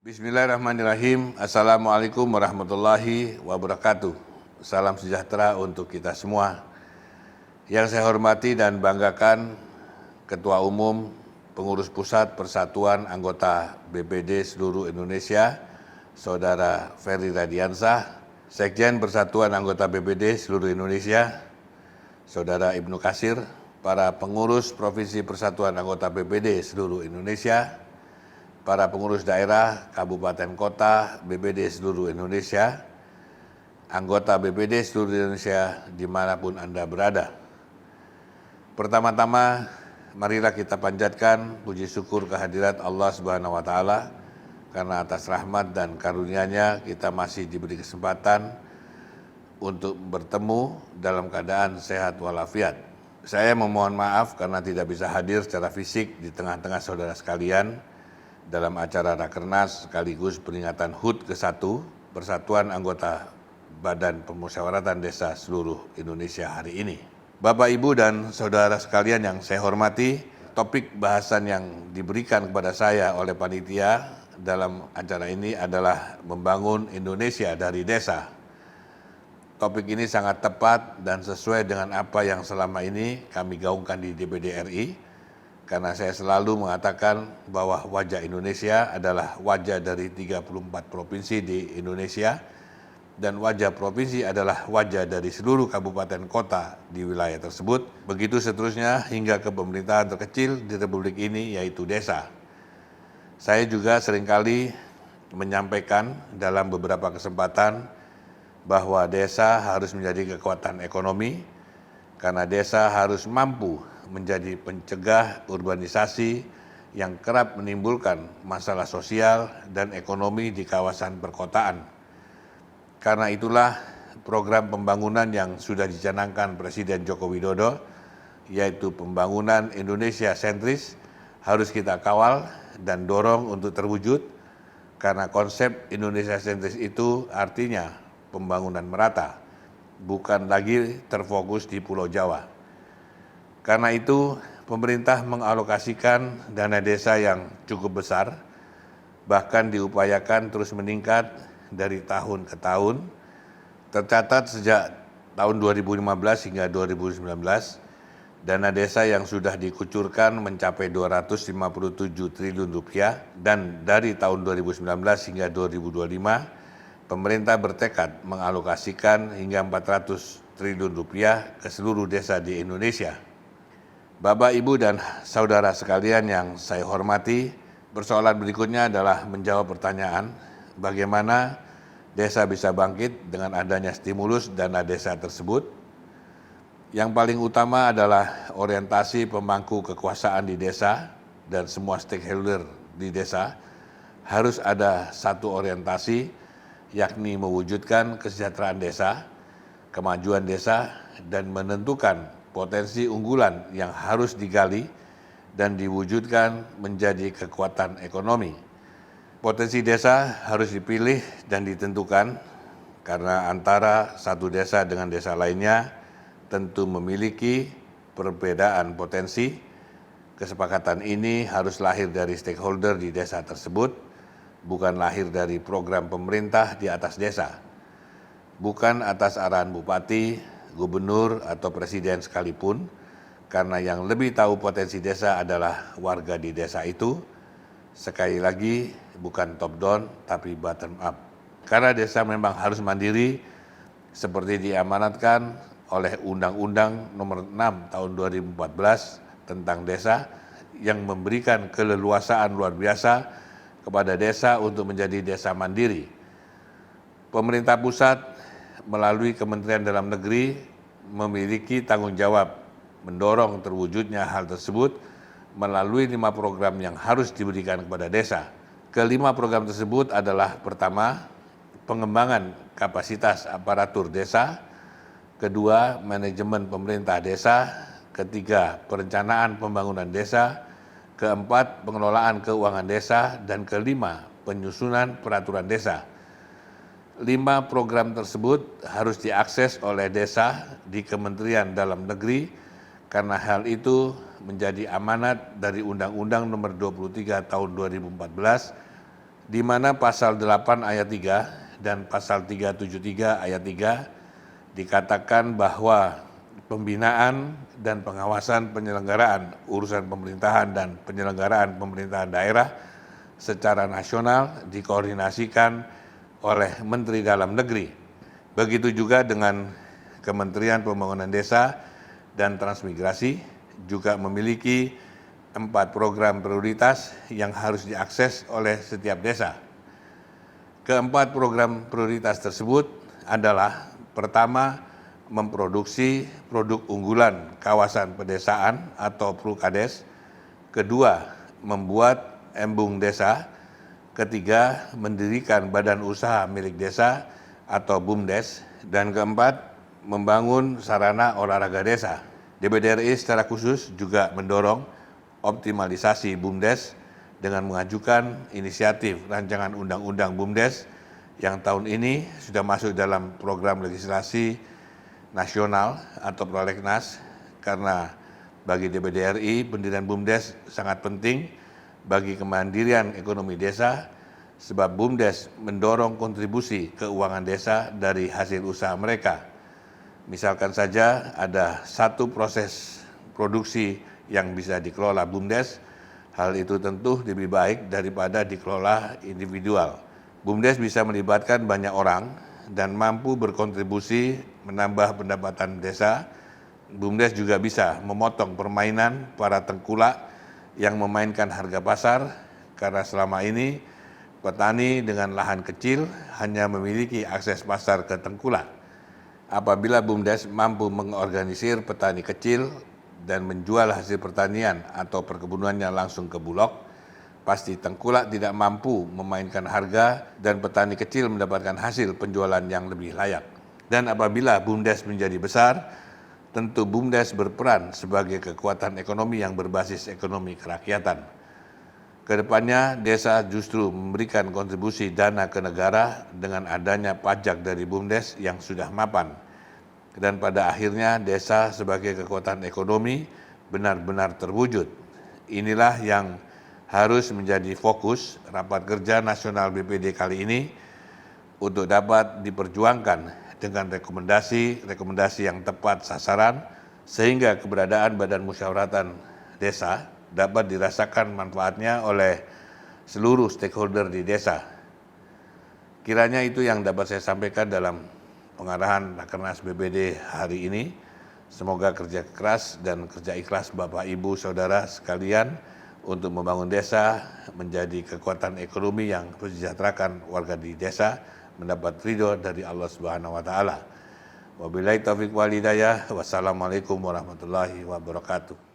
Bismillahirrahmanirrahim. Assalamualaikum warahmatullahi wabarakatuh. Salam sejahtera untuk kita semua. Yang saya hormati dan banggakan Ketua Umum Pengurus Pusat Persatuan Anggota BPD Seluruh Indonesia, Saudara Ferry Radiansah, Sekjen Persatuan Anggota BPD Seluruh Indonesia, Saudara Ibnu Katsir, para pengurus Provinsi Persatuan Anggota BPD Seluruh Indonesia, para pengurus daerah, kabupaten kota, BPD seluruh Indonesia, anggota BPD seluruh Indonesia dimanapun Anda berada. Pertama-tama, marilah kita panjatkan puji syukur kehadirat Allah Subhanahu wa Ta'ala, karena atas rahmat dan karunia-Nya kita masih diberi kesempatan untuk bertemu dalam keadaan sehat walafiat. Saya memohon maaf karena tidak bisa hadir secara fisik di tengah-tengah saudara sekalian dalam acara Rakernas sekaligus peringatan HUT ke-1 Persatuan Anggota Badan Permusyawaratan Desa Seluruh Indonesia hari ini. Bapak, Ibu, dan saudara sekalian yang saya hormati, topik bahasan yang diberikan kepada saya oleh panitia dalam acara ini adalah membangun Indonesia dari desa. Topik ini sangat tepat dan sesuai dengan apa yang selama ini kami gaungkan di DPD RI, karena saya selalu mengatakan bahwa wajah Indonesia adalah wajah dari 34 provinsi di Indonesia, dan wajah provinsi adalah wajah dari seluruh kabupaten kota di wilayah tersebut. Begitu seterusnya hingga ke pemerintahan terkecil di Republik ini, yaitu desa. Saya juga seringkali menyampaikan dalam beberapa kesempatan bahwa desa harus menjadi kekuatan ekonomi, karena desa harus mampu menjadi pencegah urbanisasi yang kerap menimbulkan masalah sosial dan ekonomi di kawasan perkotaan. Karena itulah program pembangunan yang sudah dicanangkan Presiden Joko Widodo, yaitu pembangunan Indonesia sentris, harus kita kawal dan dorong untuk terwujud, karena konsep Indonesia sentris itu artinya pembangunan merata, bukan lagi terfokus di Pulau Jawa. Karena itu, pemerintah mengalokasikan dana desa yang cukup besar, bahkan diupayakan terus meningkat dari tahun ke tahun. Tercatat sejak tahun 2015 hingga 2019, dana desa yang sudah dikucurkan mencapai 257 triliun rupiah, dan dari tahun 2019 hingga 2025, pemerintah bertekad mengalokasikan hingga 400 triliun rupiah ke seluruh desa di Indonesia. Bapak, Ibu, dan saudara sekalian yang saya hormati, persoalan berikutnya adalah menjawab pertanyaan bagaimana desa bisa bangkit dengan adanya stimulus dana desa tersebut. Yang paling utama adalah orientasi pemangku kekuasaan di desa dan semua stakeholder di desa harus ada satu orientasi, yakni mewujudkan kesejahteraan desa, kemajuan desa, dan menentukan potensi unggulan yang harus digali dan diwujudkan menjadi kekuatan ekonomi. Potensi desa harus dipilih dan ditentukan karena antara satu desa dengan desa lainnya tentu memiliki perbedaan potensi. Kesepakatan ini harus lahir dari stakeholder di desa tersebut, bukan lahir dari program pemerintah di atas desa, bukan atas arahan bupati, gubernur, atau presiden sekalipun, karena yang lebih tahu potensi desa adalah warga di desa itu. Sekali lagi, bukan top down tapi bottom up. Karena desa memang harus mandiri seperti diamanatkan oleh Undang-Undang Nomor 6 Tahun 2014 tentang desa, yang memberikan keleluasaan luar biasa kepada desa untuk menjadi desa mandiri. Pemerintah pusat melalui Kementerian Dalam Negeri memiliki tanggung jawab mendorong terwujudnya hal tersebut melalui 5 program yang harus diberikan kepada desa. Kelima program tersebut adalah: pertama, pengembangan kapasitas aparatur desa; kedua, manajemen pemerintah desa; ketiga, perencanaan pembangunan desa; keempat, pengelolaan keuangan desa; dan kelima, penyusunan peraturan desa. 5 program tersebut harus diakses oleh desa di Kementerian Dalam Negeri, karena hal itu menjadi amanat dari Undang-Undang Nomor 23 Tahun 2014, di mana pasal 8 ayat 3 dan pasal 373 ayat 3 dikatakan bahwa pembinaan dan pengawasan penyelenggaraan urusan pemerintahan dan penyelenggaraan pemerintahan daerah secara nasional dikoordinasikan oleh Menteri Dalam Negeri. Begitu juga dengan Kementerian Pembangunan Desa dan Transmigrasi juga memiliki 4 program prioritas yang harus diakses oleh setiap desa. Keempat program prioritas tersebut adalah pertama, memproduksi produk unggulan kawasan pedesaan atau Prukades. Kedua, membuat embung desa. Ketiga, mendirikan badan usaha milik desa atau BUMDes. Dan keempat, membangun sarana olahraga desa. DPD RI secara khusus juga mendorong optimalisasi BUMDes dengan mengajukan inisiatif rancangan undang-undang BUMDes yang tahun ini sudah masuk dalam program legislasi nasional atau prolegnas, karena bagi DPD RI pendirian BUMDes sangat penting bagi kemandirian ekonomi desa, sebab BUMDes mendorong kontribusi keuangan desa dari hasil usaha mereka. Misalkan saja ada satu proses produksi yang bisa dikelola BUMDes, hal itu tentu lebih baik daripada dikelola individual. BUMDes bisa melibatkan banyak orang dan mampu berkontribusi menambah pendapatan desa. BUMDes juga bisa memotong permainan para tengkulak yang memainkan harga pasar, karena selama ini petani dengan lahan kecil hanya memiliki akses pasar ke tengkulak. Apabila BUMDes mampu mengorganisir petani kecil dan menjual hasil pertanian atau perkebunannya langsung ke Bulog, pasti tengkulak tidak mampu memainkan harga dan petani kecil mendapatkan hasil penjualan yang lebih layak. Dan apabila BUMDes menjadi besar, tentu BUMDes berperan sebagai kekuatan ekonomi yang berbasis ekonomi kerakyatan. Kedepannya desa justru memberikan kontribusi dana ke negara dengan adanya pajak dari BUMDes yang sudah mapan. Dan pada akhirnya desa sebagai kekuatan ekonomi benar-benar terwujud. Inilah yang harus menjadi fokus rapat kerja nasional BPD kali ini untuk dapat diperjuangkan dengan rekomendasi yang tepat sasaran, sehingga keberadaan Badan Musyawaratan Desa dapat dirasakan manfaatnya oleh seluruh stakeholder di desa. Kiranya itu yang dapat saya sampaikan dalam pengarahan Rakernas BPD hari ini. Semoga kerja keras dan kerja ikhlas Bapak Ibu Saudara sekalian untuk membangun desa menjadi kekuatan ekonomi yang mensejahterakan warga di desa, mendapat ridho dari Allah Subhanahu wa taala. Wabillahi taufiq wal hidayah. Wassalamualaikum warahmatullahi wabarakatuh.